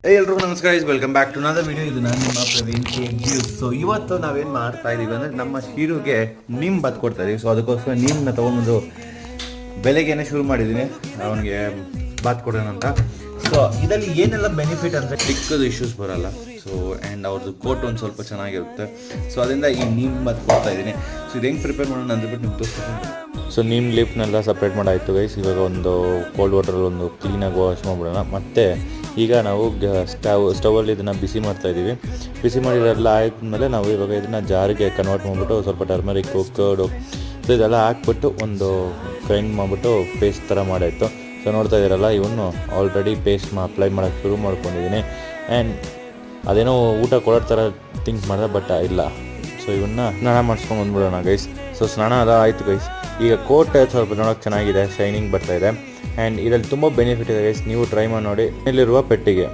ಎಲ್ರಿಗೂ ನಮಸ್ಕಾರ, welcome back to another video. ಇದು ನಾನು ನಿಮ್ಮ ಪ್ರವೀಣ್ ನ್ಯೂಸ್. ಸೊ ಇವತ್ತು ನಾವೇನು ಮಾಡ್ತಾ ಇದ್ದೀವಿ ಅಂದರೆ ನಮ್ಮ ಶೀರುಗೆ ನೀಮ್ ಬತ್ ಕೊಡ್ತಾ ಇದೀವಿ. ಸೊ ಅದಕ್ಕೋಸ್ಕರ ನೀಮನ್ನ ತೊಗೊಂಡು ಬೆಳಗ್ಗೆನೇ ಶುರು ಮಾಡಿದ್ದೀನಿ ಅವನಿಗೆ ಬಾತ್ ಕೊಡೋಣ ಅಂತ. ಸೊ ಇದರಲ್ಲಿ ಏನೆಲ್ಲ ಬೆನಿಫಿಟ್ ಅಂದರೆ ಚಿಕ್ಕದು ಇಶ್ಯೂಸ್ ಬರೋಲ್ಲ. ಸೊ ಆ್ಯಂಡ್ ಅವ್ರದ್ದು ಕೋಟ್ ಒಂದು ಸ್ವಲ್ಪ ಚೆನ್ನಾಗಿರುತ್ತೆ. ಸೊ ಅದರಿಂದ ಈ ನೀಮ್ ಬಾತ್ ಕೊಡ್ತಾ ಇದ್ದೀನಿ. ಸೊ ಇದು ಹೆಂಗೆ ಪ್ರಿಪೇರ್ ಮಾಡೋಣ ಅಂದ್ಬಿಟ್ಟು ನಿಮ್ಗೆ ತೋರಿಸ್ತೀನಿ. ಸೊ ನೀಮ್ ಲೀಫ್ನೆಲ್ಲ ಸಪ್ರೇಟ್ ಮಾಡಾಯಿತು ಗೈಸ್. ಇವಾಗ ಒಂದು ಕೋಲ್ಡ್ ವಾಟ್ರಲ್ಲಿ ಒಂದು ಕ್ಲೀನಾಗಿ ವಾಶ್ ಮಾಡಿಬಿಡೋಣ. ಮತ್ತು ಈಗ ನಾವು ಸ್ಟವಲ್ಲಿ ಇದನ್ನು ಬಿಸಿ ಮಾಡ್ತಾಯಿದ್ದೀವಿ. ಬಿಸಿ ಮಾಡಿರೋಲ್ಲ ಆದ್ಮೇಲೆ ನಾವು ಇವಾಗ ಇದನ್ನು ಜಾರಿಗೆ ಕನ್ವರ್ಟ್ ಮಾಡಿಬಿಟ್ಟು ಸ್ವಲ್ಪ ಟರ್ಮರಿಕ್ಕು ಕರ್ಡು ಇದೆಲ್ಲ ಹಾಕ್ಬಿಟ್ಟು ಒಂದು ಗ್ರೈಂಡ್ ಮಾಡಿಬಿಟ್ಟು ಪೇಸ್ಟ್ ಥರ ಮಾಡಾಯಿತು. ಸೊ ನೋಡ್ತಾ ಇದ್ದೀರಲ್ಲ, ಇವನು ಆಲ್ರೆಡಿ ಪೇಸ್ಟ್ ಅಪ್ಲೈ ಮಾಡೋಕ್ಕೆ ಶುರು ಮಾಡ್ಕೊಂಡಿದ್ದೀನಿ. ಆ್ಯಂಡ್ ಅದೇನೋ ಊಟ ಕೊಡೋ ಥರ ಥಿಂಕ್ ಮಾಡಿದೆ, ಬಟ್ ಇಲ್ಲ. ಸೊ ಇವನ್ನ ಸ್ನಾನ ಮಾಡಿಸ್ಕೊಂಡು ಬಂದ್ಬಿಡೋಣ ಗೈಸ್. ಸೊ ಸ್ನಾನ ಆಯಿತು ಗೈಸ್. ಈಗ ಕೋಟ್ ಸ್ವಲ್ಪ ನೋಡೋಕೆ ಚೆನ್ನಾಗಿದೆ, ಶೈನಿಂಗ್ ಬರ್ತಾಯಿದೆ. ಆ್ಯಂಡ್ ಇದರಲ್ಲಿ ತುಂಬ ಬೆನಿಫಿಟ್ ಇದೆ ಗೈಸ್, ನೀವು ಟ್ರೈ ಮಾಡಿ ನೋಡಿ. ಇಲ್ಲಿರುವ ಪೆಟ್ಟಿಗೆ